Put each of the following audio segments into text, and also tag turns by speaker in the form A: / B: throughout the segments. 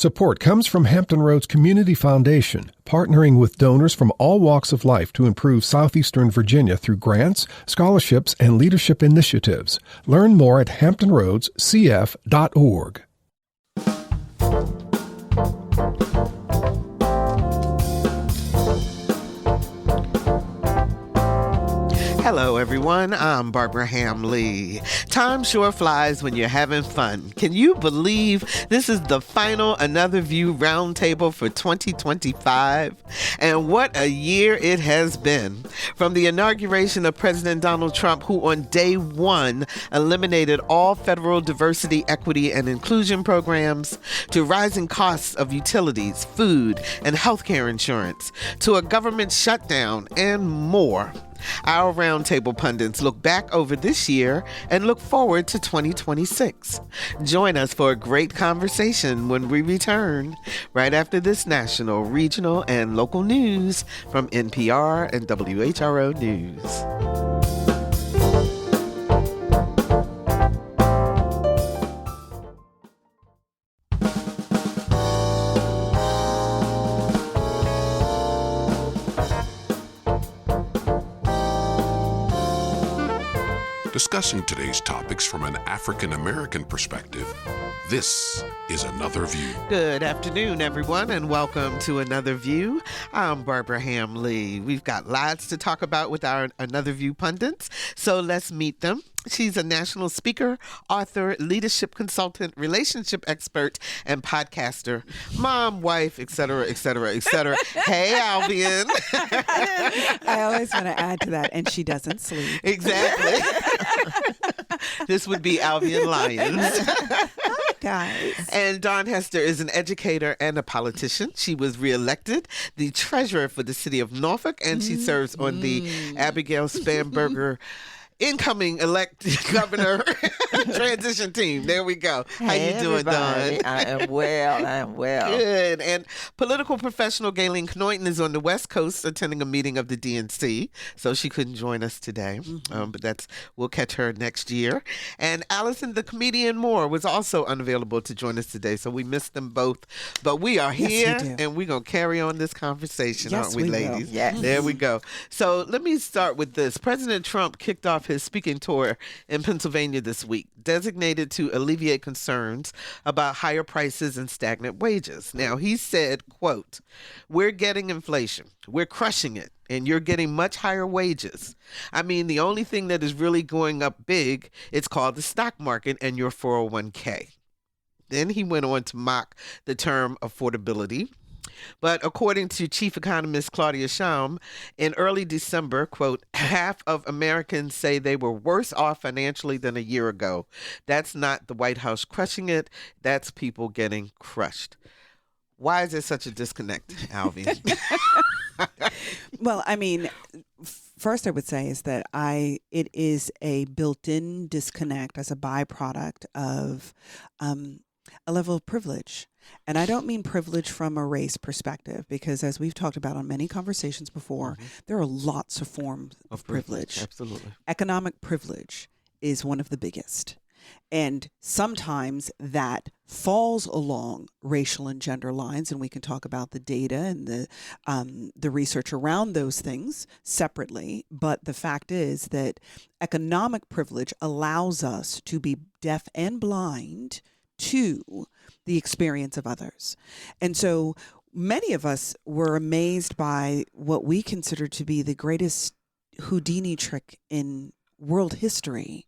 A: Support comes from Hampton Roads Community Foundation, partnering with donors from all walks of life to improve southeastern Virginia through grants, scholarships, and leadership initiatives. Learn more at hamptonroadscf.org.
B: Hello, everyone. I'm Barbara Hamley. Time sure flies when you're having fun. Can you believe this is the final Another View Roundtable for 2025? And what a year it has been. From the inauguration of President Donald Trump, who on day one eliminated all federal diversity, equity, and inclusion programs, to rising costs of utilities, food, and healthcare insurance, to a government shutdown, and more. Our roundtable pundits look back over this year and look forward to 2026. Join us for a great conversation when we return, right after this national, regional, and local news from NPR and WHRO News.
C: Discussing today's topics from an African-American perspective, this is Another View.
B: Good afternoon, everyone, and welcome to Another View. I'm Barbara Hamley. We've got lots to talk about with our Another View pundits, so let's meet them. She's a national speaker, author, leadership consultant, relationship expert, and podcaster. Mom, wife, et cetera, et cetera, et cetera. Hey, Alvean.
D: I always want to add to that, and she doesn't sleep.
B: Exactly. This would be Alvean Lyons.
D: Hi, guys.
B: And Daun Hester is an educator and a politician. She was reelected the treasurer for the city of Norfolk, and she serves on the Abigail Spanberger incoming elect governor transition team. There we go. How you doing, Daun?
E: I am well.
B: Good. And political professional Galen Knoyton is on the West Coast attending a meeting of the DNC, so she couldn't join us today. But we'll catch her next year. And Allison, the comedian Moore, was also unavailable to join us today, so we missed them both. But we are here, and we're going to carry on this conversation, aren't we, ladies?
E: Yes.
B: There we go. So let me start with this. President Trump kicked off his speaking tour in Pennsylvania this week, designated to alleviate concerns about higher prices and stagnant wages. Now, he said, quote, "We're getting inflation. We're crushing it. And you're getting much higher wages. I mean, the only thing that is really going up big, it's called the stock market and your 401k. Then he went on to mock the term affordability. But according to chief economist Claudia Schaum, in early December, quote, half of Americans say they were worse off financially than a year ago. That's not the White House crushing it. That's people getting crushed. Why is there such a disconnect, Alvean?
D: Well, I mean, first I would say is that it is a built-in disconnect as a byproduct of a level of privilege. And I don't mean privilege from a race perspective, because as we've talked about on many conversations before, there are lots of forms of privilege.
B: Absolutely.
D: Economic privilege is one of the biggest. And sometimes that falls along racial and gender lines, and we can talk about the data and the research around those things separately. But the fact is that economic privilege allows us to be deaf and blind to the experience of others. And so many of us were amazed by what we consider to be the greatest Houdini trick in world history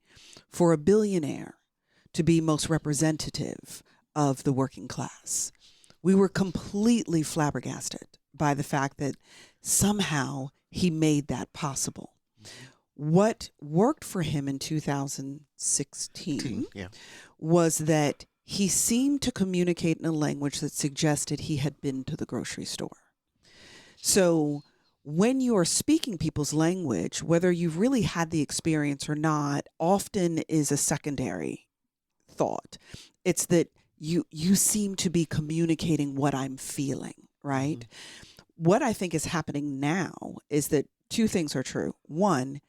D: for a billionaire to be most representative of the working class. We were completely flabbergasted by the fact that somehow he made that possible. What worked for him in 2016 was that he seemed to communicate in a language that suggested he had been to the grocery store. So when you are speaking people's language, whether you've really had the experience or not, often is a secondary thought. It's that you seem to be communicating what I'm feeling, right? What I think is happening now is that two things are true. One,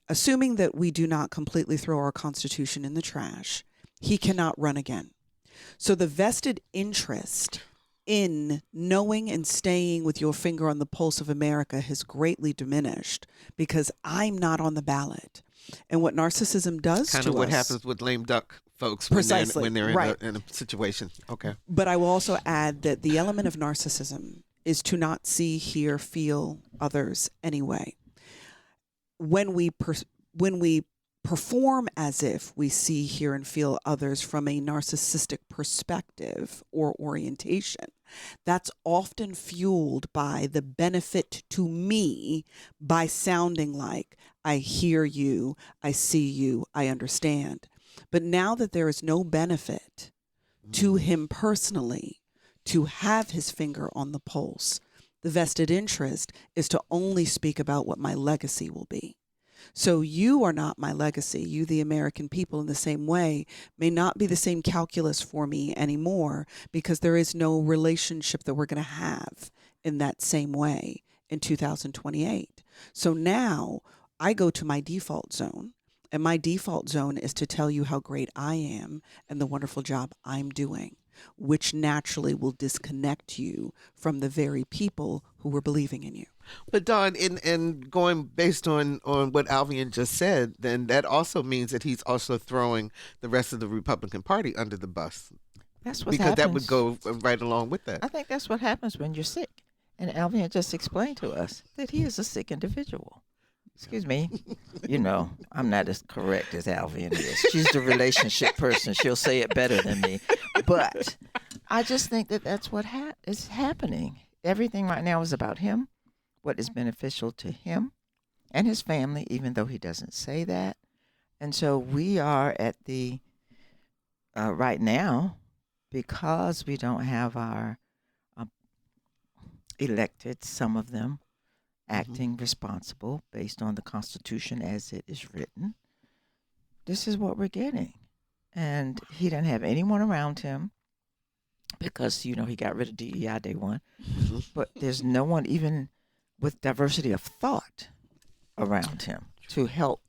D: assuming that we do not completely throw our Constitution in the trash, he cannot run again. So the vested interest in knowing and staying with your finger on the pulse of America has greatly diminished because I'm not on the ballot. And what narcissism does
B: Kind
D: to
B: of what
D: us,
B: happens with lame duck folks
D: Precisely,
B: when they're
D: right.
B: in a situation. Okay.
D: But I will also add that the element of narcissism is to not see, hear, feel others anyway. When we perform as if we see, hear, and feel others from a narcissistic perspective or orientation, that's often fueled by the benefit to me by sounding like I hear you, I see you, I understand. But now that there is no benefit to him personally to have his finger on the pulse, the vested interest is to only speak about what my legacy will be. So you are not my legacy. You, the American people, in the same way, may not be the same calculus for me anymore because there is no relationship that we're going to have in that same way in 2028. So now I go to my default zone, and my default zone is to tell you how great I am and the wonderful job I'm doing, which naturally will disconnect you from the very people who were believing in you.
B: But Dawn, and going based on what Alvean just said, then that also means that he's also throwing the rest of the Republican Party under the bus.
E: That's what
B: because
E: happens.
B: that would go right along with that.
E: I think that's what happens when you're sick. And Alvean just explained to us that he is a sick individual. Excuse me. You know, I'm not as correct as Alvean is. She's the relationship person. She'll say it better than me. But I just think that that's what is happening. Everything right now is about him, what is beneficial to him and his family, even though he doesn't say that. And so we are at the, right now, because we don't have our elected, some of them, acting responsible based on the Constitution as it is written. This is what we're getting. And he didn't have anyone around him because, you know, he got rid of DEI day one. But there's no one even with diversity of thought around him to help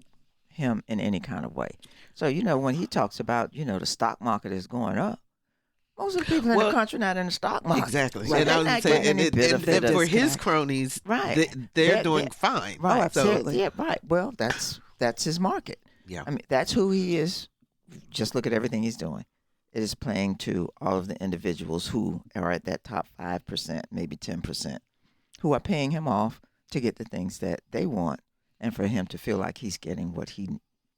E: him in any kind of way. So, you know, when he talks about, you know, the stock market is going up, most of the people in the country not in the stock market.
B: Exactly.
E: Right.
B: And I was saying, and for his cronies,
E: right.
B: they're doing fine.
E: Right.
D: Oh, absolutely.
E: Yeah, right. Well, that's his market.
B: Yeah.
E: I mean, that's who he is. Just look at everything he's doing. It is playing to all of the individuals who are at that top 5%, maybe 10%, who are paying him off to get the things that they want and for him to feel like he's getting what he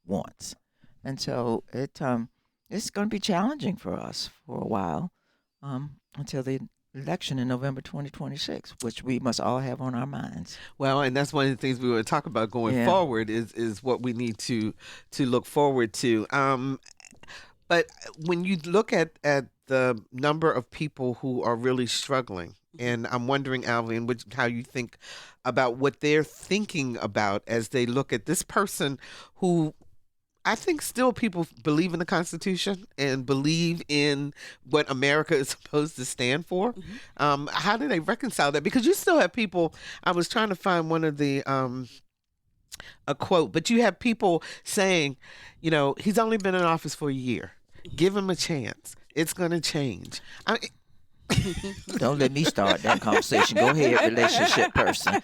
E: wants. And so it's going to be challenging for us for a while until the election in November 2026, which we must all have on our minds.
B: Well, and that's one of the things we want to talk about going forward is what we need to look forward to. But when you look at the number of people who are really struggling, and I'm wondering, Alvean, how you think about what they're thinking about as they look at this person who I think still people believe in the Constitution and believe in what America is supposed to stand for. How do they reconcile that? Because you still have people, I was trying to find one of the, a quote, but you have people saying, you know, he's only been in office for a year. Give him a chance. It's going to change. I mean,
E: Don't let me start that conversation. Go ahead, relationship person.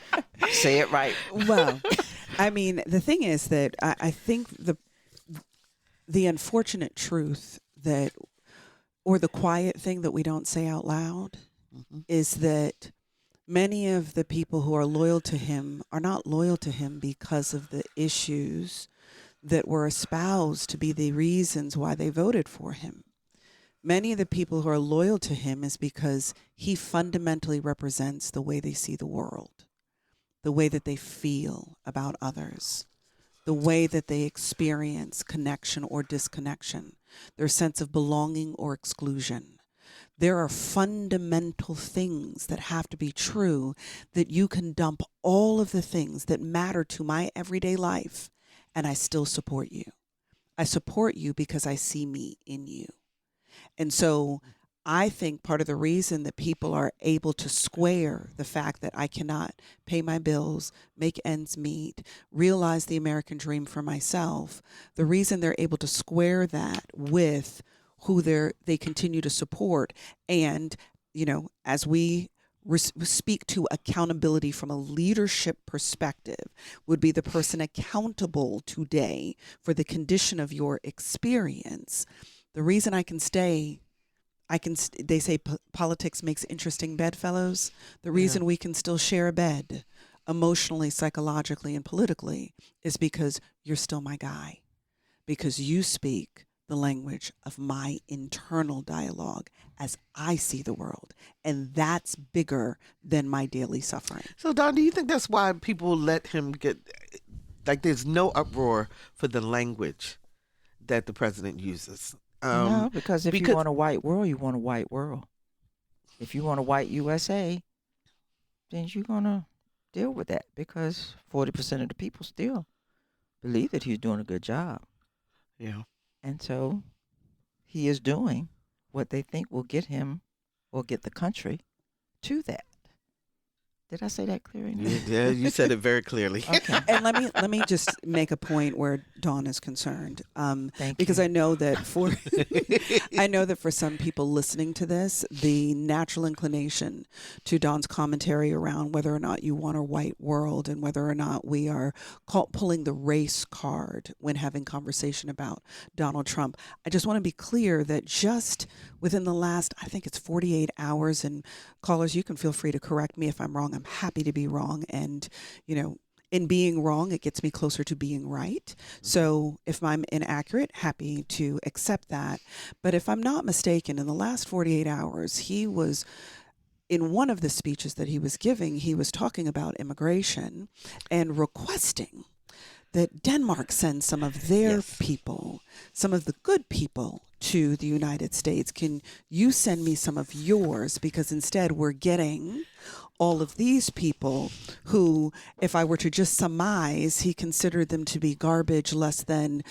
E: Say it right.
D: Well, I mean, the thing is that I think the unfortunate truth that, or the quiet thing that we don't say out loud, is that many of the people who are loyal to him are not loyal to him because of the issues that were espoused to be the reasons why they voted for him. Many of the people who are loyal to him is because he fundamentally represents the way they see the world, the way that they feel about others, the way that they experience connection or disconnection, their sense of belonging or exclusion. There are fundamental things that have to be true that you can dump all of the things that matter to my everyday life, and I still support you. I support you because I see me in you. And so I think part of the reason that people are able to square the fact that I cannot pay my bills, make ends meet, realize the American dream for myself, the reason they're able to square that with who they continue to support. And, as we speak to accountability from a leadership perspective, would be the person accountable today for the condition of your experience. The reason I can stay, they say politics makes interesting bedfellows. The reason we can still share a bed emotionally, psychologically, and politically is because you're still my guy, because you speak the language of my internal dialogue as I see the world. And that's bigger than my daily suffering.
B: So, Daun, do you think that's why people let him get, like, there's no uproar for the language that the president uses?
E: No, because if you want a white world, you want a white world. If you want a white USA, then you're going to deal with that, because 40% of the people still believe that he's doing a good job.
B: Yeah.
E: And so he is doing what they think will get him or get the country to that. Did I say that clearly?
B: Yeah, you said it very clearly.
D: Okay. And let me just make a point where Daun is concerned, because I know that for some people listening to this, the natural inclination to Daun's commentary around whether or not you want a white world and whether or not we are pulling the race card when having conversation about Donald Trump. I just want to be clear that just within the last, I think it's 48 hours, and callers, you can feel free to correct me if I'm wrong. I'm happy to be wrong. And, in being wrong, it gets me closer to being right. So if I'm inaccurate, happy to accept that. But if I'm not mistaken, in the last 48 hours, he was, in one of the speeches that he was giving, he was talking about immigration and requesting that Denmark send some of their people, some of the good people, to the United States. Can you send me some of yours? Because instead we're getting all of these people who, if I were to just surmise, he considered them to be garbage, less than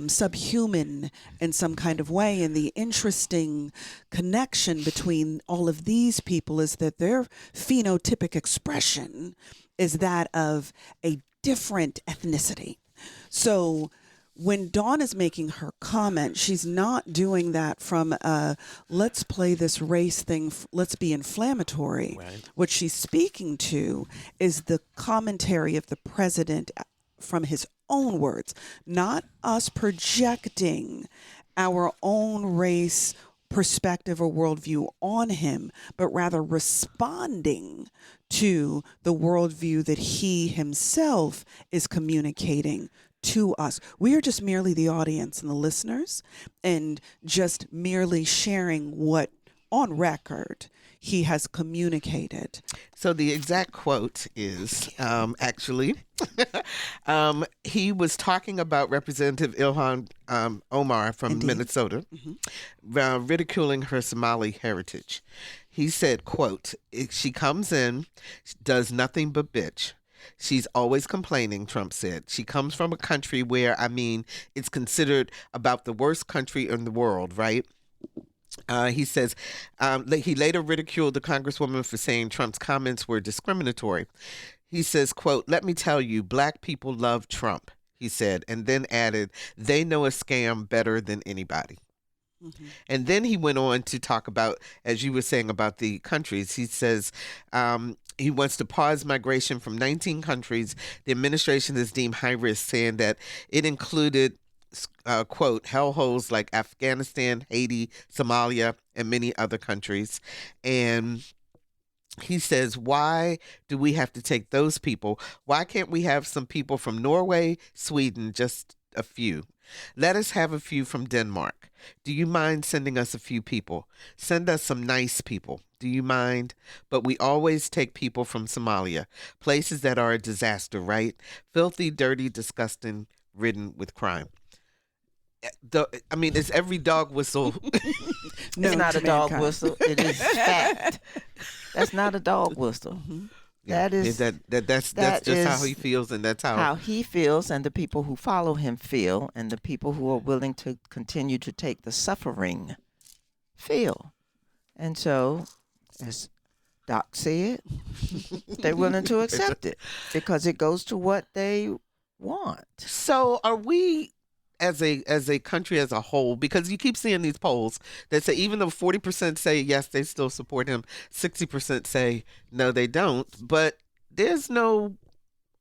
D: subhuman in some kind of way. And the interesting connection between all of these people is that their phenotypic expression is that of a different ethnicity. So when Daun is making her comment, she's not doing that from let's play this race thing, let's be inflammatory. Right. What she's speaking to is the commentary of the president from his own words, not us projecting our own race perspective or worldview on him, but rather responding to the worldview that he himself is communicating to us. We are just merely the audience and the listeners, and just merely sharing what on record he has communicated.
B: So the exact quote is he was talking about Representative Ilhan Omar from
D: Indeed.
B: Minnesota, ridiculing her Somali heritage. He said, quote, "She comes in, does nothing but bitch. She's always complaining," Trump said. "She comes from a country where, it's considered about the worst country in the world, right?" He says he later ridiculed the Congresswoman for saying Trump's comments were discriminatory. He says, quote, "Let me tell you, black people love Trump," he said, and then added, "They know a scam better than anybody." Mm-hmm. And then he went on to talk about, as you were saying, about the countries. He says he wants to pause migration from 19 countries the administration has deemed high risk, saying that it included, quote, hellholes like Afghanistan, Haiti, Somalia, and many other countries. And he says, why do we have to take those people? Why can't we have some people from Norway, Sweden, just a few? Let us have a few from Denmark. Do you mind sending us a few people? Send us some nice people. Do you mind? But we always take people from Somalia, places that are a disaster, right? Filthy, dirty, disgusting, ridden with crime. It's every dog whistle.
E: No, it's not a dog whistle. It is fact. That's not a dog whistle. Mm-hmm.
B: Yeah, that's just how he feels, and that's how
E: he feels, and the people who follow him feel, and the people who are willing to continue to take the suffering feel. And so, as Doc said, they're willing to accept it because it goes to what they want.
B: So are we as a country as a whole, because you keep seeing these polls that say even though 40% say yes, they still support him, 60% say no, they don't. But there's no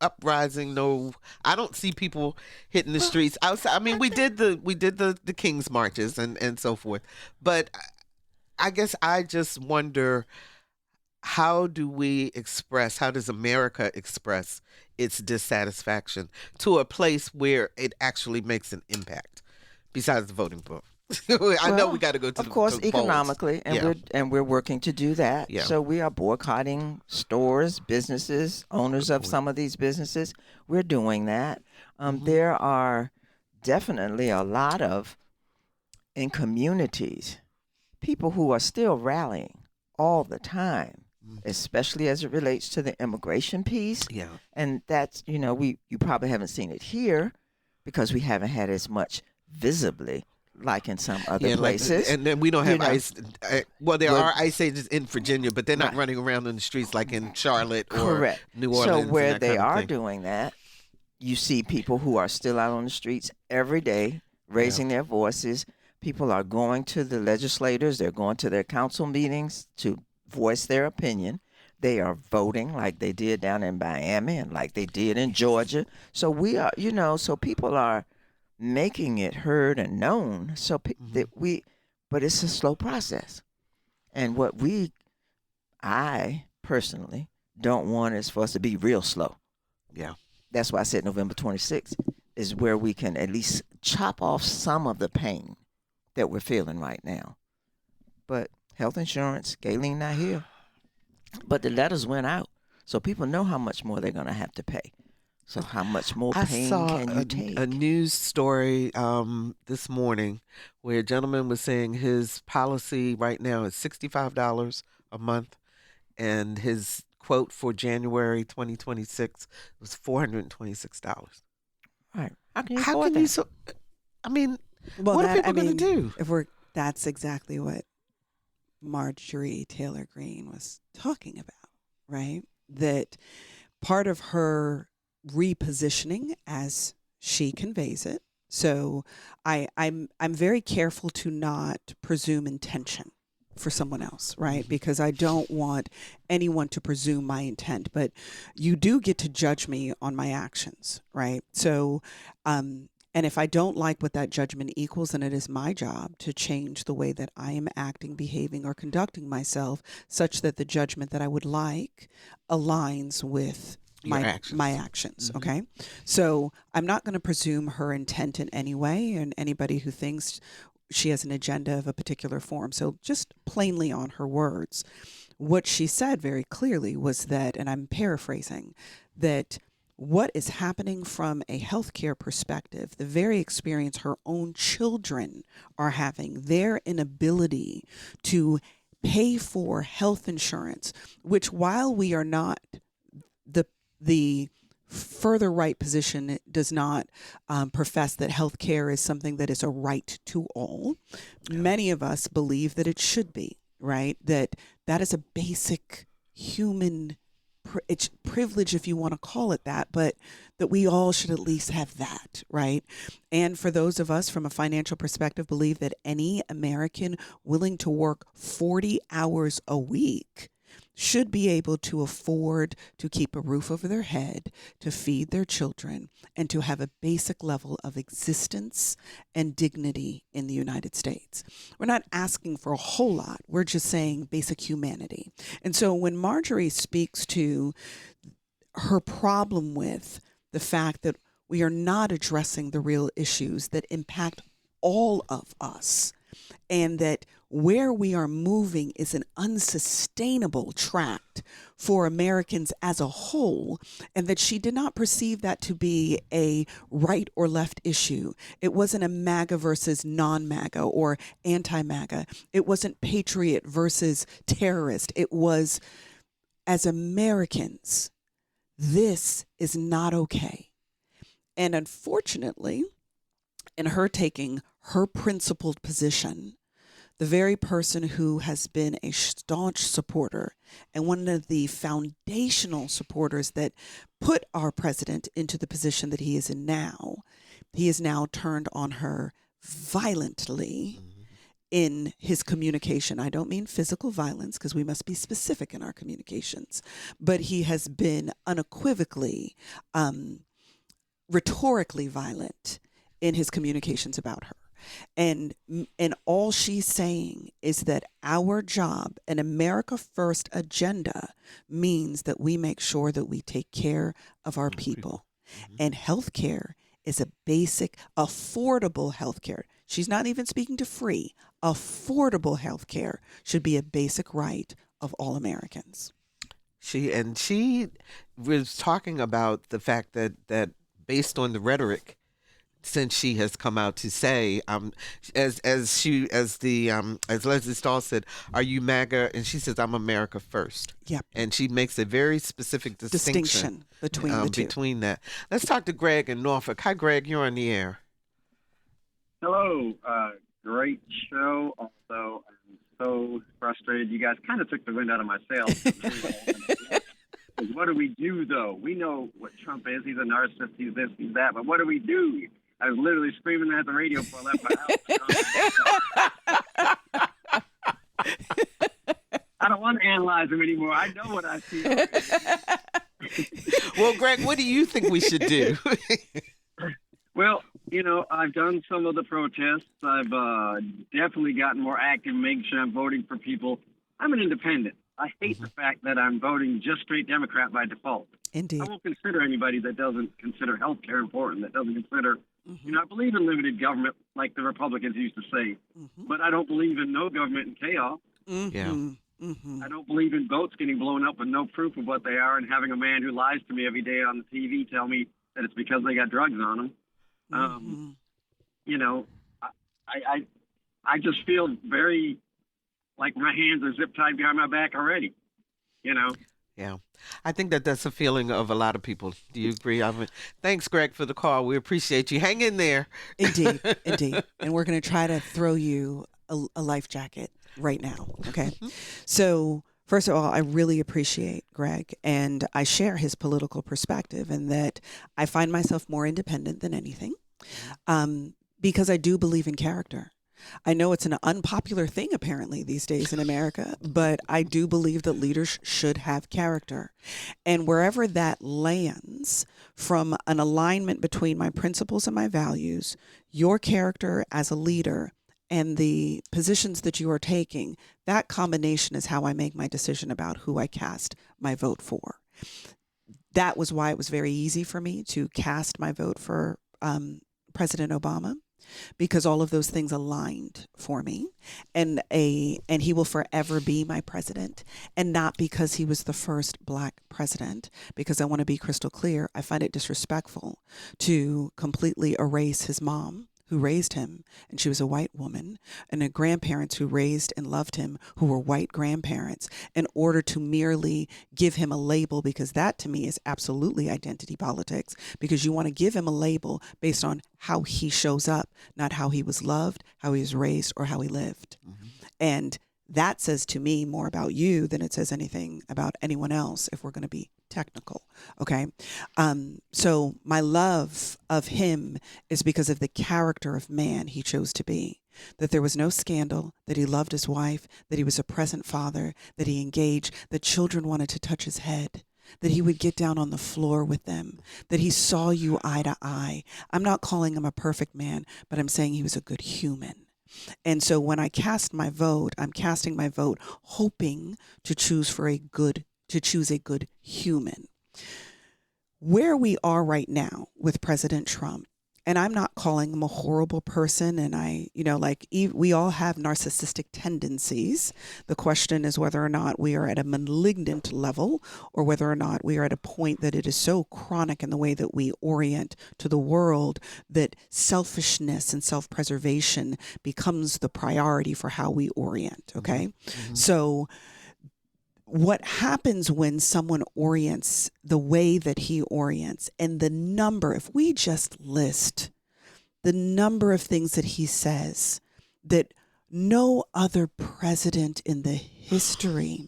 B: uprising, no, I don't see people hitting the streets outside. I mean, we did the King's marches and so forth, but I guess I just wonder, how does America express its dissatisfaction to a place where it actually makes an impact besides the voting vote? I know we got to go to
E: of course,
B: to the
E: economically,
B: polls.
E: and we're working to do that.
B: Yeah.
E: So we are boycotting stores, businesses, owners of some of these businesses. We're doing that. There are definitely a lot of, in communities, people who are still rallying all the time, especially as it relates to the immigration piece.
B: Yeah.
E: And that's, you probably haven't seen it here because we haven't had as much visibly like in some other places.
B: And then we don't have ICE. Well, there are ICE agents in Virginia, but they're not running around in the streets like in Charlotte or New Orleans.
E: So where they are doing that, you see people who are still out on the streets every day raising their voices. People are going to the legislators. They're going to their council meetings to voice their opinion. They are voting like they did down in Miami and like they did in Georgia. So we are, so people are making it heard and known. So but it's a slow process. And what I personally don't want is for us to be real slow.
B: Yeah.
E: That's why I said November 26th is where we can at least chop off some of the pain that we're feeling right now. But health insurance, Gayleen not here. But the letters went out. So people know how much more they're going to have to pay. So how much more pain can you take?
B: A news story this morning where a gentleman was saying his policy right now is $65 a month, and his quote for January 2026 was $426.
E: Right. How can you afford that?
B: What are people going to do?
D: That's exactly what Marjorie Taylor Greene was talking about, right? That part of her repositioning, as she conveys it. So I'm very careful to not presume intention for someone else, right? Because I don't want anyone to presume my intent, but you do get to judge me on my actions, right? So, and if I don't like what that judgment equals, then it is my job to change the way that I am acting, behaving, or conducting myself such that the judgment that I would like aligns with my actions. Okay. So I'm not going to presume her intent in any way, and anybody who thinks she has an agenda of a particular form. So just plainly on her words, what she said very clearly was that, and I'm paraphrasing, that what is happening from a healthcare perspective, the very experience her own children are having, their inability to pay for health insurance, which while we are not the further right position does not profess that healthcare is something that is a right to all. Yeah. Many of us believe that it should be, right? That is a basic human it's privilege, if you want to call it that, but that we all should at least have that, right? And for those of us from a financial perspective, believe that any American willing to work 40 hours a week should be able to afford to keep a roof over their head, to feed their children, and to have a basic level of existence and dignity in the United States. We're not asking for a whole lot. We're just saying basic humanity. And so when Marjorie speaks to her problem with the fact that we are not addressing the real issues that impact all of us, and that where we are moving is an unsustainable tract for Americans as a whole, and that she did not perceive that to be a right or left issue. It wasn't a MAGA versus non-MAGA or anti-MAGA. It wasn't patriot versus terrorist. It was, as Americans, this is not okay. And unfortunately, in her taking her principled position, the very person who has been a staunch supporter and one of the foundational supporters that put our president into the position that he is in now, he is now turned on her violently in his communication. I don't mean physical violence, because we must be specific in our communications, but he has been unequivocally, rhetorically violent in his communications about her. And all she's saying is that our job, an America First agenda, means that we make sure that we take care of our people. And health care is a basic, affordable health care. She's not even speaking to free. Affordable health care should be a basic right of all Americans.
B: She was talking about the fact that based on the rhetoric, since she has come out to say, as Leslie Stahl said, "Are you MAGA?" And she says, "I'm America First."
D: Yep.
B: And she makes a very specific distinction
D: between the two.
B: Between that. Let's talk to Greg in Norfolk. Hi, Greg. You're on the air.
F: Hello. Great show. Although I'm so frustrated, you guys kind of took the wind out of my sails. What do we do, though? We know what Trump is. He's a narcissist. He's this, he's that. But what do we do? I was literally screaming at the radio before I left my house. I don't want to analyze him anymore. I know what I see.
B: Well, Greg, what do you think we should do?
F: Well, I've done some of the protests. I've definitely gotten more active, making sure I'm voting for people. I'm an independent. I hate the fact that I'm voting just straight Democrat by default.
D: Indeed.
F: I won't consider anybody that doesn't consider health care important, that doesn't consider, I believe in limited government like the Republicans used to say, but I don't believe in no government and chaos.
B: Yeah.
F: I don't believe in boats getting blown up with no proof of what they are and having a man who lies to me every day on the TV tell me that it's because they got drugs on them. I just feel very like my hands are zip tied behind my back already,
B: Yeah. I think that's a feeling of a lot of people. Do you agree? Thanks, Greg, for the call. We appreciate you. Hang in there.
D: Indeed. And we're going to try to throw you a life jacket right now. Okay. So first of all, I really appreciate Greg, and I share his political perspective, and that I find myself more independent than anything, because I do believe in character. I know it's an unpopular thing apparently these days in America, but I do believe that leaders should have character. And wherever that lands, from an alignment between my principles and my values, your character as a leader, and the positions that you are taking, that combination is how I make my decision about who I cast my vote for. That was why it was very easy for me to cast my vote for President Obama, because all of those things aligned for me, and he will forever be my president, and not because he was the first Black president, because I want to be crystal clear. I find it disrespectful to completely erase his mom, who raised him, and she was a white woman, and her grandparents who raised and loved him, who were white grandparents, in order to merely give him a label, because that to me is absolutely identity politics, because you want to give him a label based on how he shows up, not how he was loved, how he was raised, or how he lived. And that says to me more about you than it says anything about anyone else, if we're going to be technical. Okay. So my love of him is because of the character of man he chose to be, that there was no scandal, that he loved his wife, that he was a present father, that he engaged, that children wanted to touch his head, that he would get down on the floor with them, that he saw you eye to eye. I'm not calling him a perfect man, but I'm saying he was a good human. And so when I cast my vote, I'm casting my vote hoping to choose a good human. Where we are right now with President Trump, and I'm not calling him a horrible person, and we all have narcissistic tendencies. The question is whether or not we are at a malignant level, or whether or not we are at a point that it is so chronic in the way that we orient to the world that selfishness and self-preservation becomes the priority for how we orient. Okay. So what happens when someone orients the way that he orients, and the number, if we just list the number of things that he says that No other president in the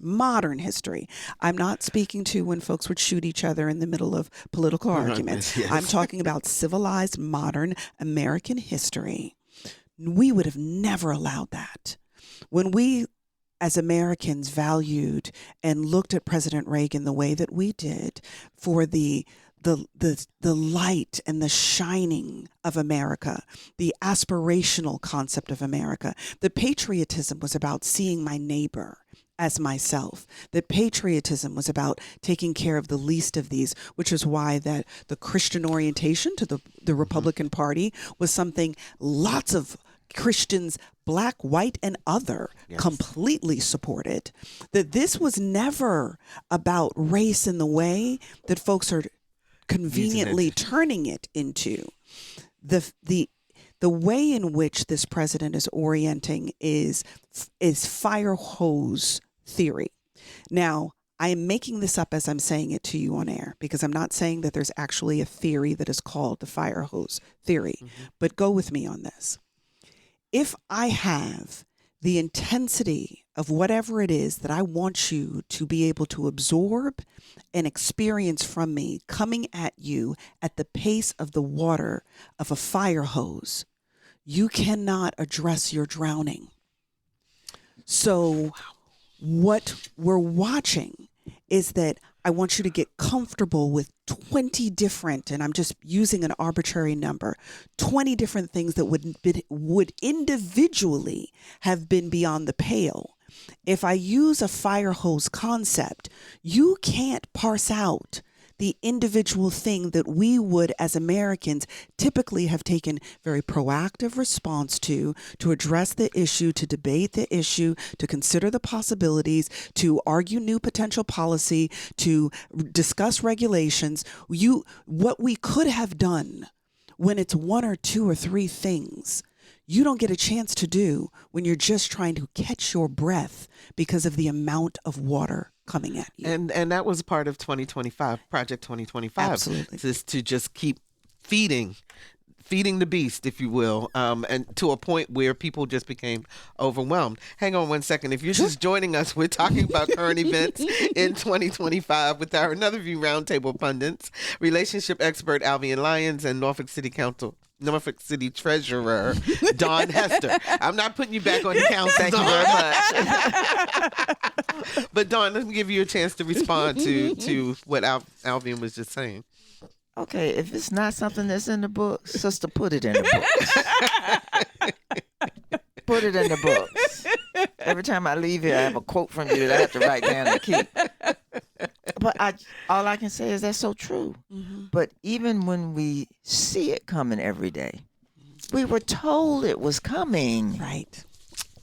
D: modern history. I'm not speaking to when folks would shoot each other in the middle of political arguments.
B: Yes.
D: I'm talking about civilized, modern American history. We would have never allowed that. When we, as Americans, valued and looked at President Reagan the way that we did for the light and the shining of America, the aspirational concept of America. The patriotism was about seeing my neighbor as myself. The patriotism was about taking care of the least of these, which is why that the Christian orientation to the Republican Party was something lots of Christians, black, white, and other, completely supported. That this was never about race in the way that folks are conveniently turning it into. The way in which this president is orienting is fire hose theory. Now, I am making this up as I'm saying it to you on air, because I'm not saying that there's actually a theory that is called the fire hose theory, but go with me on this. If I have the intensity of whatever it is that I want you to be able to absorb and experience from me coming at you at the pace of the water of a fire hose, you cannot address your drowning. So what we're watching is that I want you to get comfortable with 20 different, and I'm just using an arbitrary number, 20 different things that would individually have been beyond the pale. If I use a fire hose concept, you can't parse out the individual thing that we would, as Americans, typically have taken very proactive response to address the issue, to debate the issue, to consider the possibilities, to argue new potential policy, to discuss regulations. What we could have done when it's one or two or three things, you don't get a chance to do when you're just trying to catch your breath because of the amount of water coming at you.
B: And that was part of 2025, Project 2025.
D: Absolutely.
B: To just keep feeding the beast, if you will, and to a point where people just became overwhelmed. Hang on one second. If you're just joining us, we're talking about current events in 2025 with our Another View Roundtable pundits, relationship expert Alvean Lyons, and Norfolk City Treasurer Daun Hester. I'm not putting you back on the council.
E: Thank you very much.
B: But Daun, let me give you a chance to respond to what Alvean was just saying.
E: Okay, if it's not something that's in the book, sister, put it in the books. Put it in the books. Every time I leave here, I have a quote from you that I have to write down and keep. But all I can say is that's so true. Mm-hmm. But even when we see it coming every day, we were told it was coming.
D: Right.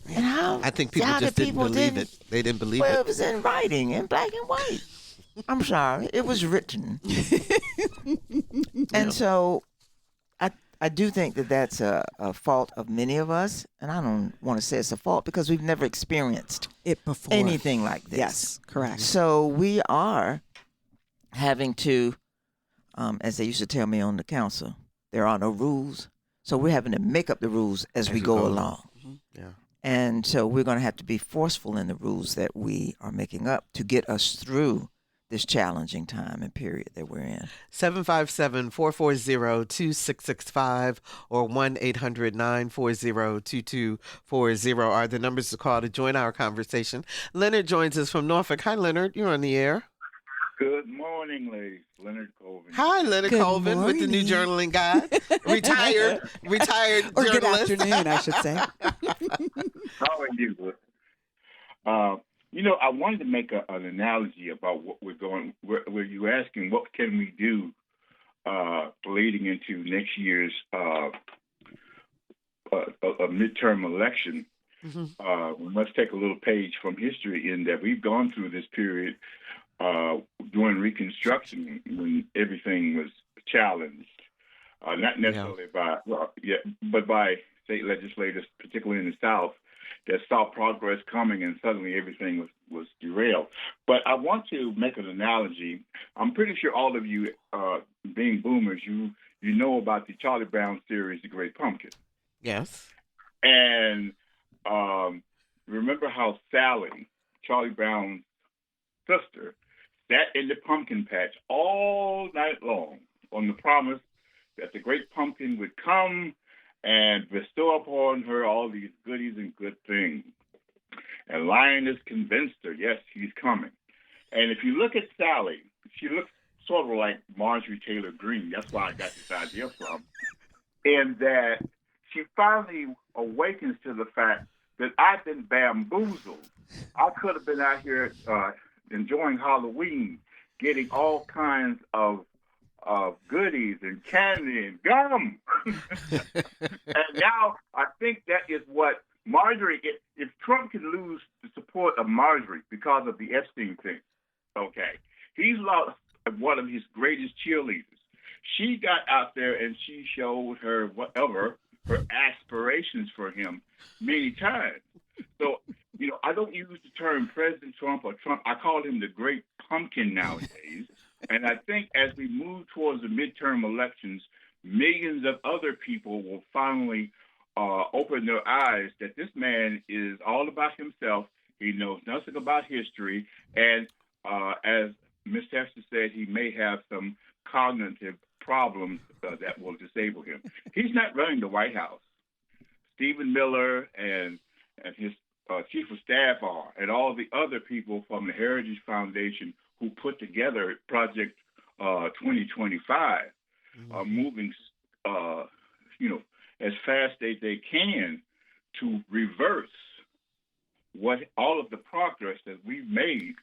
E: And how?
B: I think people just didn't believe it. They didn't believe it.
E: Well, it was in writing, in black and white. I'm sorry. It was written. And so I do think that that's a fault of many of us. And I don't want to say it's a fault because we've never experienced
D: it before.
E: Anything like this.
D: Yes, correct.
E: So we are having to, as they used to tell me on the council, there are no rules. So we're having to make up the rules as we go along.
B: Mm-hmm. Yeah.
E: And so we're going to have to be forceful in the rules that we are making up to get us through this challenging time and period that we're in.
B: 757-440-2665 or 1-800-940-2240 are the numbers to call to join our conversation. Leonard joins us from Norfolk. Hi, Leonard. You're on the air.
G: Good morning, ladies. Leonard Colvin.
B: Hi, Leonard Colvin with the New Journaling Guide. Retired
D: or
B: journalist.
D: Good afternoon, I should say.
G: How are you? I wanted to make an analogy about what we're going. Where you asking what can we do leading into next year's a midterm election. Mm-hmm. We must take a little page from history in that we've gone through this period during Reconstruction when everything was challenged, not necessarily but by state legislators, particularly in the South, that saw progress coming and suddenly everything was derailed. But I want to make an analogy. I'm pretty sure all of you, being boomers, you know about the Charlie Brown series, The Great Pumpkin.
B: Yes.
G: And remember how Sally, Charlie Brown's sister, sat in the pumpkin patch all night long on the promise that the great pumpkin would come and bestow upon her all these goodies and good things. And Lyons convinced her, yes, he's coming. And if you look at Sally, she looks sort of like Marjorie Taylor Greene. That's why I got this idea from. In that she finally awakens to the fact that I've been bamboozled. I could have been out here enjoying Halloween, getting all kinds of goodies and candy and gum. And now I think that is what Marjorie, if Trump can lose the support of Marjorie because of the Epstein thing, okay, he's lost one of his greatest cheerleaders. She got out there and she showed her her aspirations for him many times. So, I don't use the term President Trump or Trump. I call him the great pumpkin nowadays. And I think as we move towards the midterm elections, millions of other people will finally open their eyes that this man is all about himself. He knows nothing about history. And as Ms. Hester said, he may have some cognitive problems that will disable him. He's not running the White House. Stephen Miller and his chief of staff are, and all the other people from the Heritage Foundation who put together Project 2025 are moving, as fast as they can to reverse what all of the progress that we've made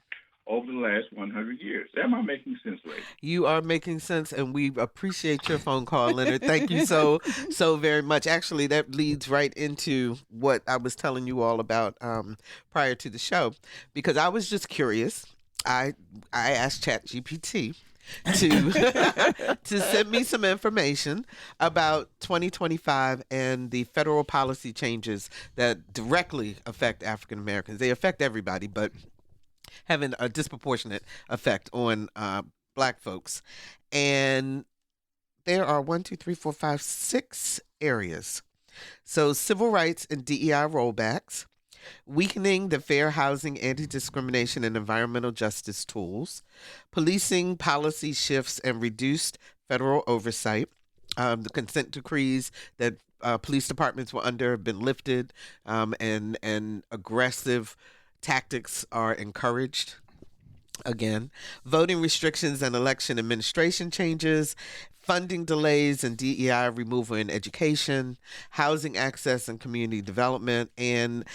G: over the last 100 years. Am I making sense, lady?
B: You are making sense, and we appreciate your phone call, Leonard. Thank you so very much. Actually, that leads right into what I was telling you all about prior to the show, because I was just curious. I asked ChatGPT to send me some information about 2025 and the federal policy changes that directly affect African Americans. They affect everybody, but having a disproportionate effect on Black folks. And there are 6 areas. So civil rights and DEI rollbacks, weakening the fair housing, anti-discrimination, and environmental justice tools, policing policy shifts and reduced federal oversight, the consent decrees that police departments were under have been lifted, and aggressive tactics are encouraged again, voting restrictions and election administration changes, funding delays and DEI removal in education, housing access and community development, and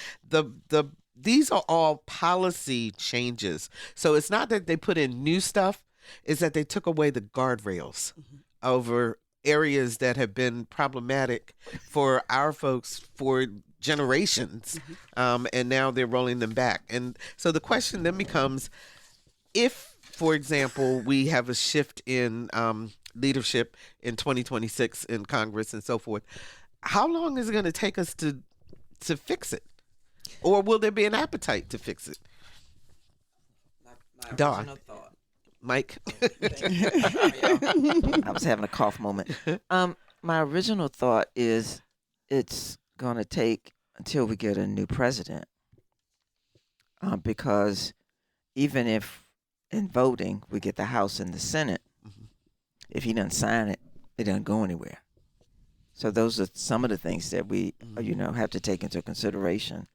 B: these are all policy changes. So it's not that they put in new stuff, it's that they took away the guardrails over areas that have been problematic for our folks for generations, and now they're rolling them back. And so the question then becomes, if, for example, we have a shift in leadership in 2026 in Congress and so forth, how long is it going to take us to fix it? Or will there be an appetite to fix it?
E: My
B: Daun.
E: original thought.
B: Mike?
E: I was having a cough moment. My original thought is it's going to take until we get a new president, because even if in voting we get the House and the Senate, if he doesn't sign it, it doesn't go anywhere. So those are some of the things that we, have to take into consideration.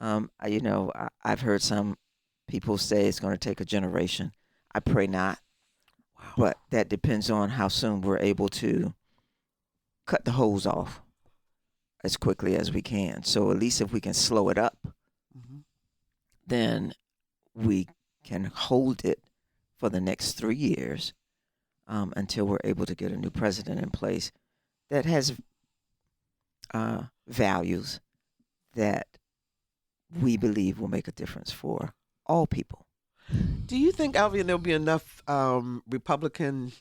E: I've heard some people say it's going to take a generation. I pray not. Wow. But that depends on how soon we're able to cut the hose off as quickly as we can. So at least if we can slow it up, then we can hold it for the next 3 years until we're able to get a new president in place that has values that we believe will make a difference for all people.
B: Do you think, Alvean, there'll be enough Republican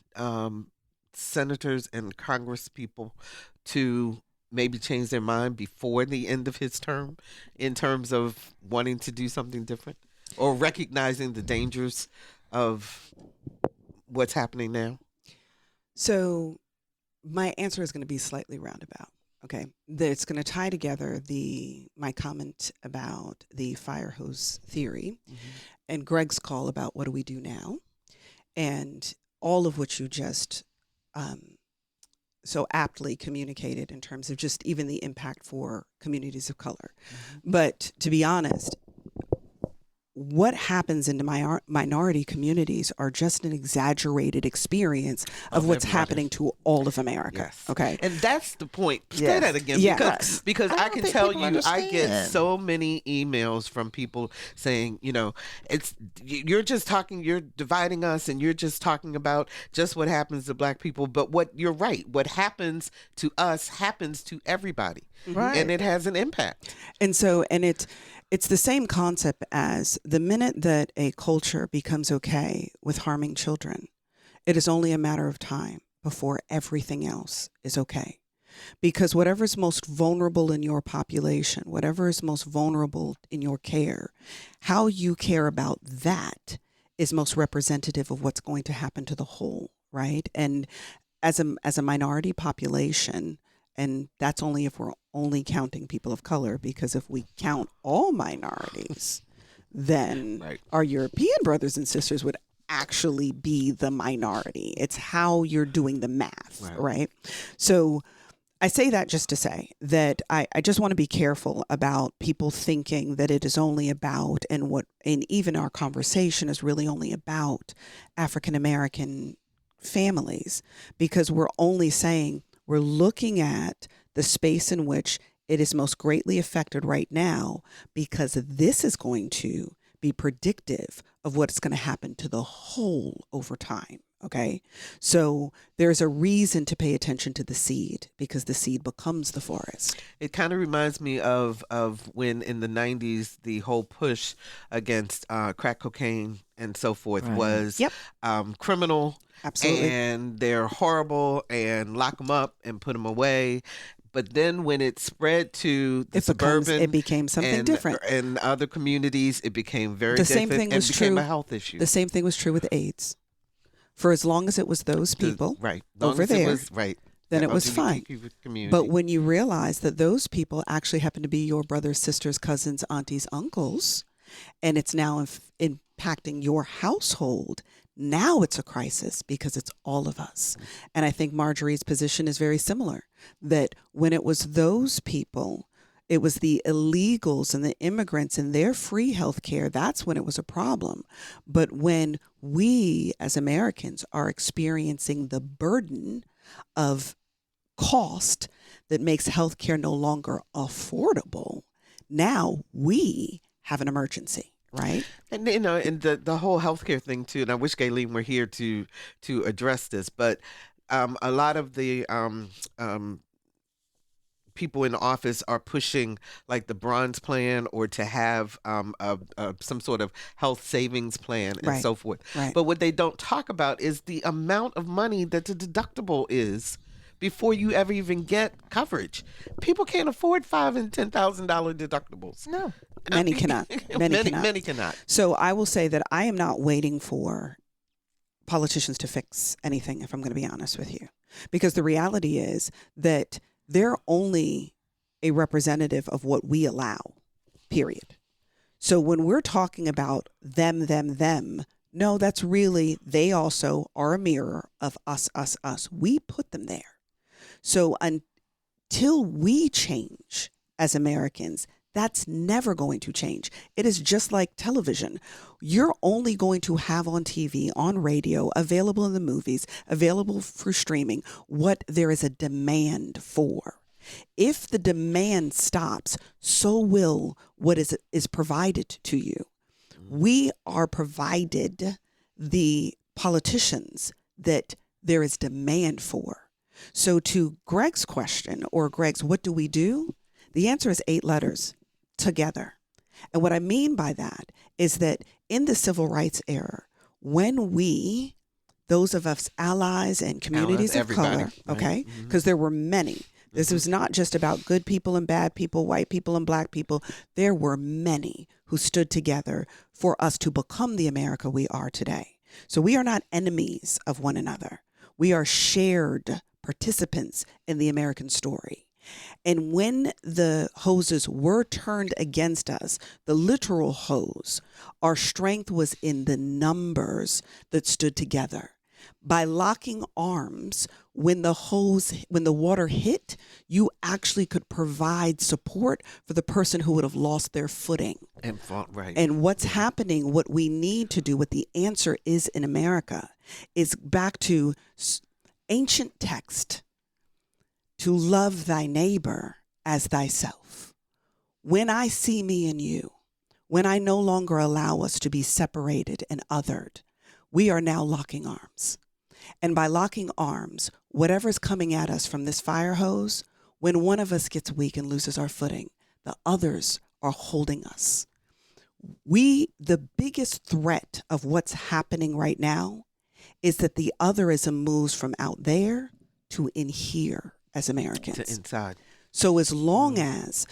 B: senators and Congress people to maybe change their mind before the end of his term in terms of wanting to do something different or recognizing the dangers of what's happening now?
D: So my answer is going to be slightly roundabout. Okay, that's going to tie together my comment about the fire hose theory and Greg's call about what do we do now, and all of which you just so aptly communicated in terms of just even the impact for communities of color. But to be honest, what happens in the minority communities are just an exaggerated experience of what's happening to all of America.
B: Yes.
D: Okay.
B: And that's the point. Say
E: Yes.
B: that again.
D: Yes.
B: Because I can
E: think
B: tell
E: people
B: you, I get
E: understand.
B: so many emails from people saying, you're just talking, you're dividing us, and you're just talking about just what happens to Black people. But you're right. What happens to us happens to everybody.
E: Right.
B: And it has an impact.
D: And so, it's the same concept as the minute that a culture becomes okay with harming children, it is only a matter of time before everything else is okay. Because whatever is most vulnerable in your population, whatever is most vulnerable in your care, how you care about that is most representative of what's going to happen to the whole, right? And as a minority population, and that's only if we're only counting people of color, because if we count all minorities, then
B: Right.
D: our European brothers and sisters would actually be the minority. It's how you're doing the math, right? So I say that just to say that I just want to be careful about people thinking that it is only about, and even our conversation is really only about African American families, because we're only saying we're looking at the space in which it is most greatly affected right now, because this is going to be predictive of what's going to happen to the whole over time. Okay. So there's a reason to pay attention to the seed, because the seed becomes the forest.
B: It kind of reminds me of when in the 90s, the whole push against crack cocaine and so forth was criminal.
D: Absolutely.
B: And they're horrible, and lock them up and put them away. But then when it spread to the suburban,
D: it became something different.
B: And other communities, it became very
D: The
B: different.
D: same thing was
B: became
D: true.
B: a health issue.
D: The same thing was true with AIDS. For as long as it was those people over there, then it was fine.
B: Community.
D: But when you realize that those people actually happen to be your brothers, sisters, cousins, aunties, uncles, and it's now impacting your household, now it's a crisis, because it's all of us. And I think Marjorie's position is very similar, that when it was those people, it was the illegals and the immigrants and their free health care, that's when it was a problem. But when we as Americans are experiencing the burden of cost that makes health care no longer affordable, now we have an emergency. Right.
B: And and the whole healthcare thing too. And I wish Gayleen were here to address this, but a lot of the people in office are pushing like the Bronze Plan, or to have some sort of health savings plan and so forth.
D: Right.
B: But what they don't talk about is the amount of money that the deductible is before you ever even get coverage. People can't afford $5,000 and $10,000 deductibles.
E: No.
D: Many cannot.
B: Many cannot.
D: So I will say that I am not waiting for politicians to fix anything, if I'm going to be honest with you. Because the reality is that they're only a representative of what we allow, period. So when we're talking about them, no, that's really, they also are a mirror of us. We put them there. So until we change as Americans, that's never going to change. It is just like television. You're only going to have on TV, on radio, available in the movies, available for streaming, what there is a demand for. If the demand stops, so will what is provided to you. We are provided the politicians that there is demand for. So to Greg's question, or Greg's, what do we do? The answer is 8 letters: together. And what I mean by that is that in the civil rights era, when we, those of us allies and communities of color, okay, because there were many. This was not just about good people and bad people, white people and black people. There were many who stood together for us to become the America we are today. So we are not enemies of one another. We are shared participants in the American story. And when the hoses were turned against us, the literal hose, our strength was in the numbers that stood together. By locking arms, when the water hit, you actually could provide support for the person who would have lost their footing.
B: And right.
D: And what's happening, what we need to do, what the answer is in America, is back to ancient text, to love thy neighbor as thyself. When I see me and you, when I no longer allow us to be separated and othered, we are now locking arms. And by locking arms, whatever's coming at us from this fire hose, when one of us gets weak and loses our footing, the others are holding us. The biggest threat of what's happening right now is that the otherism moves from out there to in here as Americans.
B: To inside.
D: So as long as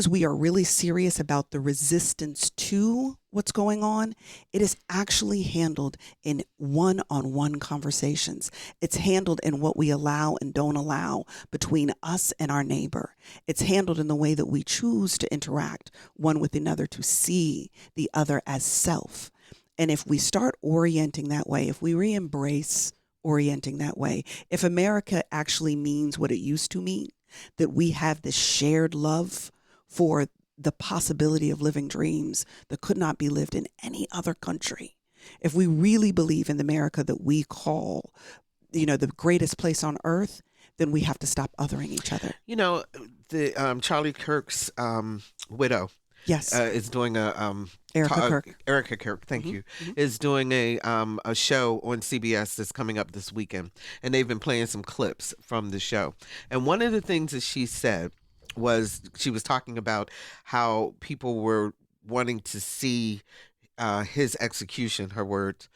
D: we are really serious about the resistance to what's going on, it is actually handled in one-on-one conversations. It's handled in what we allow and don't allow between us and our neighbor. It's handled in the way that we choose to interact one with another, to see the other as self. And if we start orienting that way, if we re-embrace orienting that way, if America actually means what it used to mean, that we have this shared love for the possibility of living dreams that could not be lived in any other country, if we really believe in the America that we call, the greatest place on earth, then we have to stop othering each other.
B: The Charlie Kirk's widow.
D: Yes.
B: Is doing
D: Erica
B: Kirk, thank you,
D: Mm-hmm.
B: is doing a show on CBS that's coming up this weekend, and they've been playing some clips from the show. And one of the things that she said was, she was talking about how people were wanting to see his execution, her words,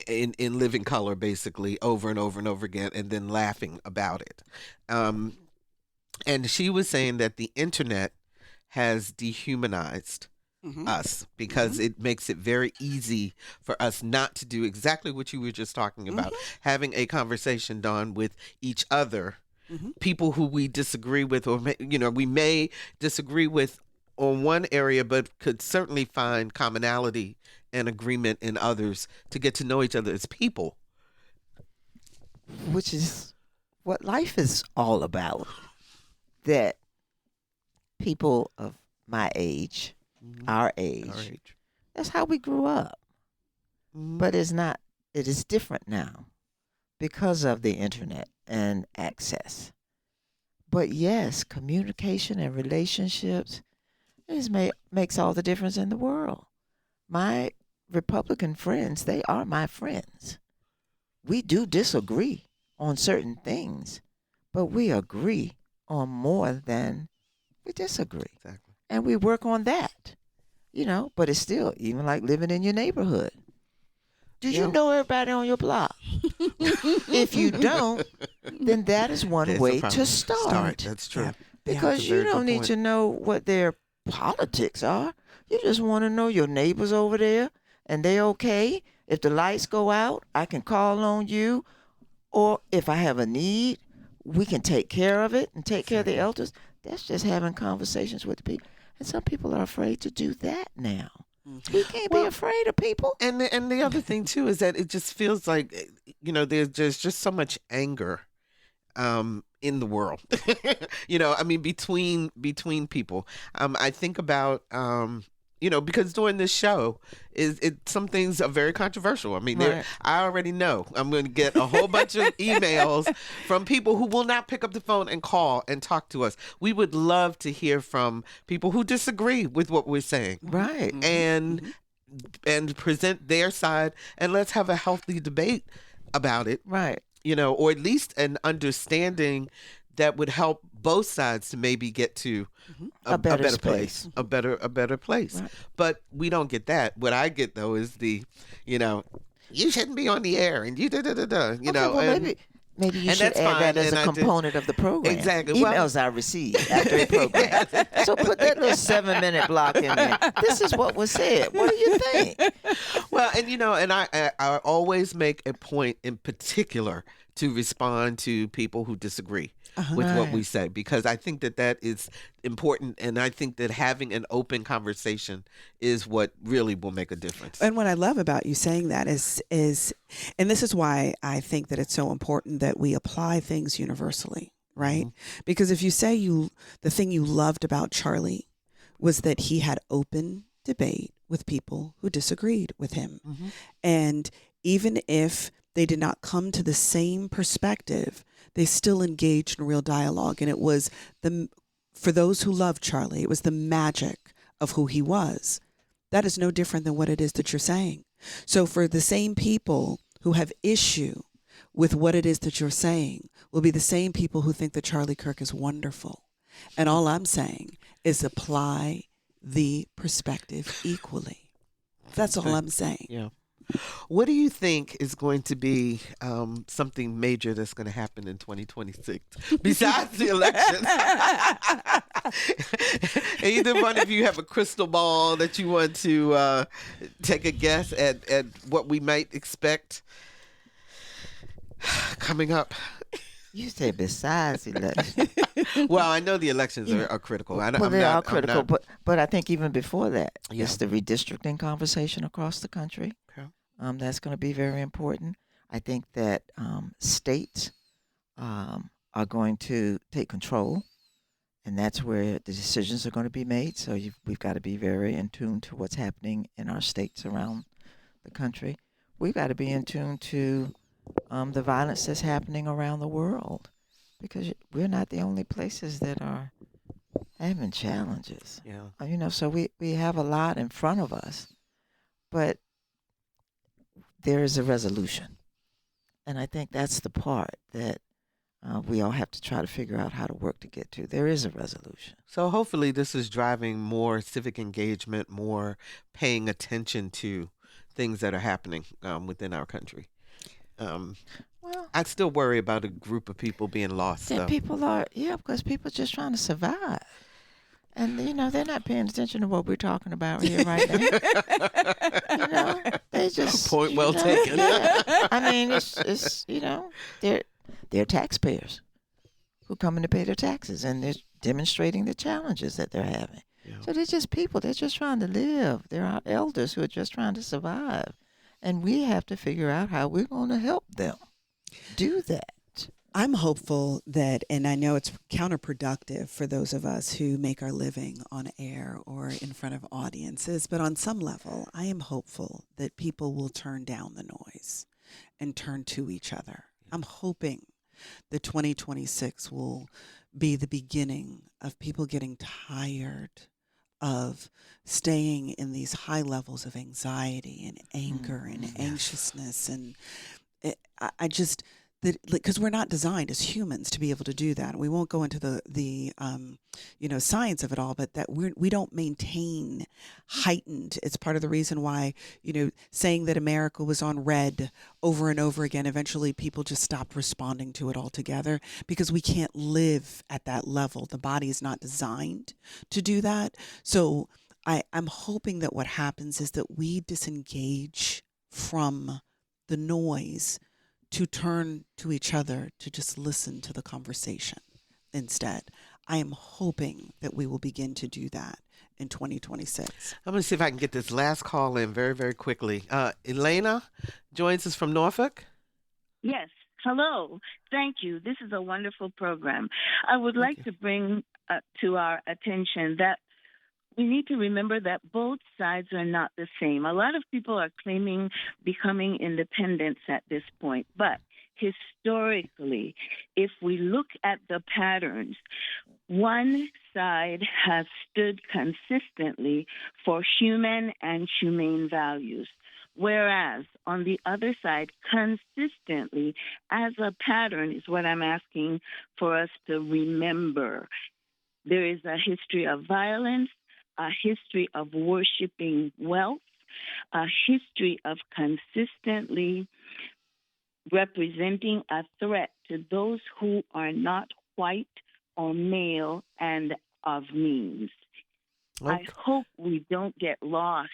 B: in living color, basically, over and over and over again, and then laughing about it. And she was saying that the internet has dehumanized us, because it makes it very easy for us not to do exactly what you were just talking about, having a conversation, Daun, with each other, people who we disagree with, or we may disagree with on one area, but could certainly find commonality and agreement in others to get to know each other as people.
E: Which is what life is all about. That people of my age, our age, that's how we grew up. But it is different now because of the internet and access. But yes, communication and relationships makes all the difference in the world. My Republican friends, they are my friends. We do disagree on certain things, but we agree on more than we disagree.
B: Exactly.
E: And we work on that, but it's still even like living in your neighborhood. Do you know everybody on your block? If you don't, then that is one way to start.
B: That's true.
E: Because you don't need to know what their politics are. You just want to know your neighbors over there, and they okay. If the lights go out, I can call on you. Or if I have a need, we can take care of it and take care of the elders. That's just having conversations with the people. And some people are afraid to do that now. We can't be afraid of people.
B: And the other thing, too, is that it just feels like, there's just so much anger in the world, between people. I think about, because during this show, some things are very controversial. I mean,
E: Right.
B: I already know I'm going to get a whole bunch of emails from people who will not pick up the phone and call and talk to us. We would love to hear from people who disagree with what we're saying.
E: Right.
B: And present their side, and let's have a healthy debate about it.
E: Right.
B: Or at least an understanding that would help both sides to maybe get to a better place, a better place.
E: Right.
B: But we don't get that. What I get, though, is the, you shouldn't be on the air, and you
E: Maybe you
B: and
E: should
B: that's
E: add
B: fine,
E: that as
B: and
E: a
B: I do.
E: component of the program.
B: Exactly. Well-
E: Emails I receive after a program. So put that little 7-minute block in there. This is what was said. What do you think?
B: Well, and I always make a point in particular to respond to people who disagree. with what we
E: Right.
B: say, because I think that that is important, and I think that having an open conversation is what really will make a difference.
D: And what I love about you saying that is, and this is why I think that it's so important that we apply things universally, right? Because if you say the thing you loved about Charlie was that he had open debate with people who disagreed with him. And even if they did not come to the same perspective, they still engaged in real dialogue. And it was for those who loved Charlie, it was the magic of who he was. That is no different than what it is that you're saying. So for the same people who have issue with what it is that you're saying will be the same people who think that Charlie Kirk is wonderful. And all I'm saying is apply the perspective equally. That's all I'm saying.
B: Yeah. What do you think is going to be something major that's going to happen in 2026 besides the election? Either one of you have a crystal ball that you want to take a guess at what we might expect coming up?
E: You say besides election.
B: Well, I know the elections are critical.
E: Well, they are critical, but I think even before that,
B: Yeah.
E: it's the redistricting conversation across the country.
B: Okay.
E: That's going to be very important. I think that states are going to take control, and that's where the decisions are going to be made. So we've got to be very in tune to what's happening in our states around the country. We've got to be in tune to the violence that's happening around the world, because we're not the only places that are having challenges.
B: Yeah.
E: So we have a lot in front of us, but there is a resolution. And I think that's the part that we all have to try to figure out how to work to get to. There is a resolution.
B: So hopefully this is driving more civic engagement, more paying attention to things that are happening within our country.
E: Well,
B: I still worry about a group of people being lost, though.
E: because people are just trying to survive. And, they're not paying attention to what we're talking about here right now. They just...
B: Point well taken.
E: Yeah. I mean, it's they're taxpayers who come in to pay their taxes, and they're demonstrating the challenges that they're having.
B: Yeah.
E: So they're just people. They're just trying to live. They're our elders who are just trying to survive. And we have to figure out how we're going to help them do that.
D: I'm hopeful that, and I know it's counterproductive for those of us who make our living on air or in front of audiences, but on some level, I am hopeful that people will turn down the noise and turn to each other. I'm hoping that 2026 will be the beginning of people getting tired of staying in these high levels of anxiety and anger and anxiousness. And I just, because we're not designed as humans to be able to do that. We won't go into the science of it all, but that we don't maintain heightened. It's part of the reason why, saying that America was on red over and over again, eventually people just stopped responding to it altogether, because we can't live at that level. The body is not designed to do that. So I'm hoping that what happens is that we disengage from the noise to turn to each other, to just listen to the conversation instead. I am hoping that we will begin to do that in 2026.
B: I'm going to see if I can get this last call in very, very quickly. Elena joins us from Norfolk.
H: Yes. Hello. Thank you. This is a wonderful program. I would like to bring to our attention that we need to remember that both sides are not the same. A lot of people are claiming becoming independents at this point, but historically, if we look at the patterns, one side has stood consistently for human and humane values, whereas on the other side, consistently, as a pattern, is what I'm asking for us to remember. There is a history of violence, a history of worshiping wealth, a history of consistently representing a threat to those who are not white or male and of means.
B: Okay.
H: I hope we don't get lost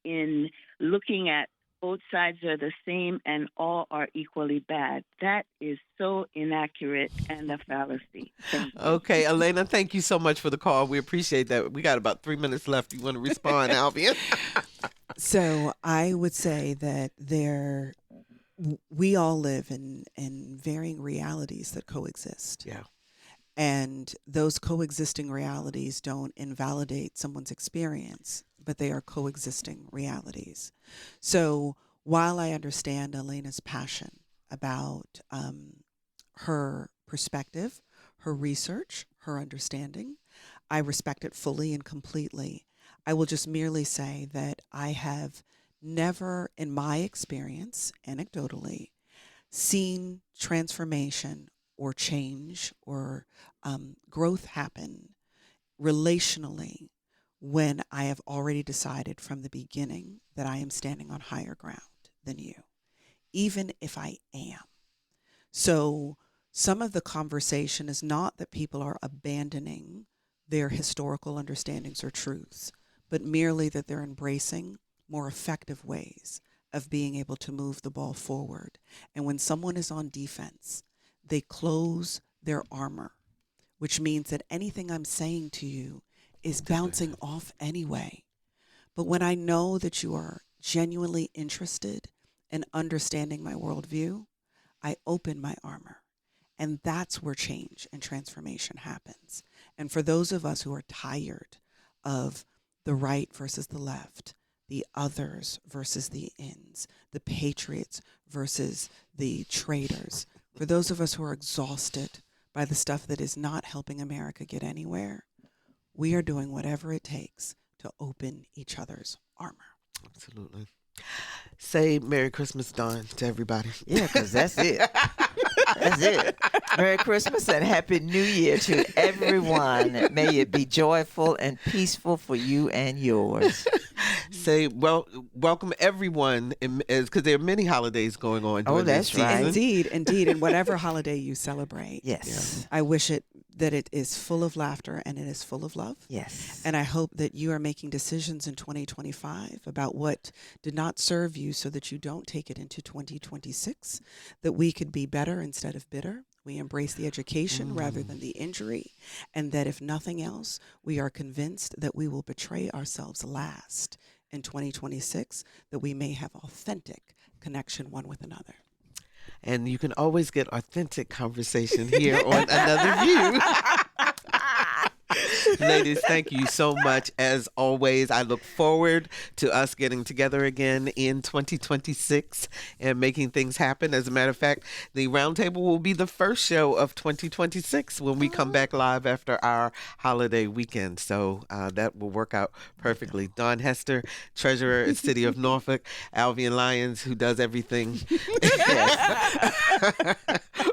H: in looking at both sides are the same and all are equally bad. That is so inaccurate and a fallacy. Thank you.
B: Okay, Elena, thank you so much for the call. We appreciate that. We got about 3 minutes left. You want to respond, Alvean?
D: So I would say that we all live in varying realities that coexist.
B: Yeah.
D: And those coexisting realities don't invalidate someone's experience, but they are coexisting realities. So while I understand Elena's passion about her perspective, her research, her understanding, I respect it fully and completely. I will just merely say that I have never, in my experience, anecdotally, seen transformation or change or growth happen relationally when I have already decided from the beginning that I am standing on higher ground than you, even if I am. So some of the conversation is not that people are abandoning their historical understandings or truths, but merely that they're embracing more effective ways of being able to move the ball forward. And when someone is on defense, they close their armor, which means that anything I'm saying to you is bouncing off anyway. But when I know that you are genuinely interested in understanding my worldview, I open my armor. And that's where change and transformation happens. And for those of us who are tired of the right versus the left, the others versus the ins, the patriots versus the traitors, for those of us who are exhausted by the stuff that is not helping America get anywhere, we are doing whatever it takes to open each other's armor.
B: Absolutely. Say Merry Christmas, Dawn, to everybody.
E: Yeah, because that's it. That's it. Merry Christmas and Happy New Year to everyone. May it be joyful and peaceful for you and yours.
B: Say, welcome everyone, because there are many holidays going on.
E: Oh, that's right.
D: Indeed. And whatever holiday you celebrate,
E: yes,
D: I wish that it is full of laughter and it is full of love.
E: Yes.
D: And I hope that you are making decisions in 2025 about what did not serve you so that you don't take it into 2026, that we could be better instead of bitter. We embrace the education rather than the injury. And that if nothing else, we are convinced that we will betray ourselves last in 2026, that we may have authentic connection one with another.
B: And you can always get authentic conversation here on Another View. Ladies, thank you so much. As always, I look forward to us getting together again in 2026 and making things happen. As a matter of fact, the Roundtable will be the first show of 2026 when we come back live after our holiday weekend. So that will work out perfectly. Daun Hester, Treasurer at City of Norfolk, Alvean Lyons, who does everything.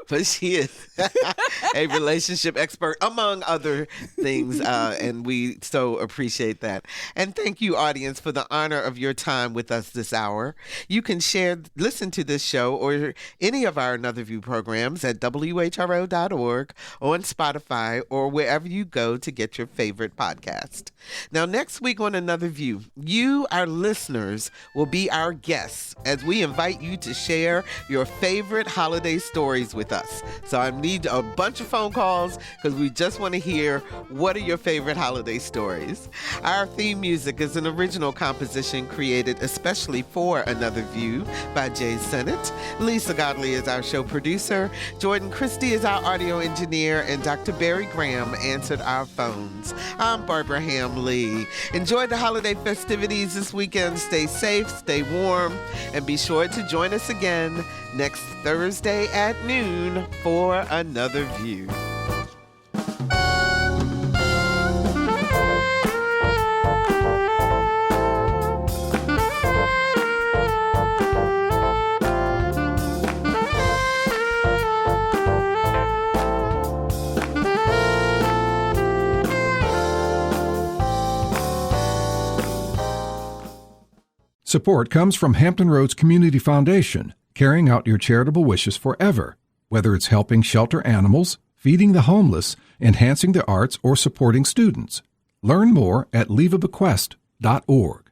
B: But she is a relationship expert, among other things, and we so appreciate that. And thank you, audience, for the honor of your time with us this hour. You can listen to this show or any of our Another View programs at WHRO.org, on Spotify, or wherever you go to get your favorite podcast. Now, next week on Another View, you, our listeners, will be our guests as we invite you to share your favorite holiday stories with us. So I need a bunch of phone calls because we just want to hear what are your favorite holiday stories. Our theme music is an original composition created especially for Another View by Jay Sennett. Lisa Godley is our show producer. Jordan Christie is our audio engineer, and Dr. Barry Graham answered our phones. I'm Barbara Ham Lee. Enjoy the holiday festivities this weekend. Stay safe, stay warm, and be sure to join us again next Thursday at noon for Another View.
A: Support comes from Hampton Roads Community Foundation, carrying out your charitable wishes forever, whether it's helping shelter animals, feeding the homeless, enhancing the arts, or supporting students. Learn more at leaveabequest.org.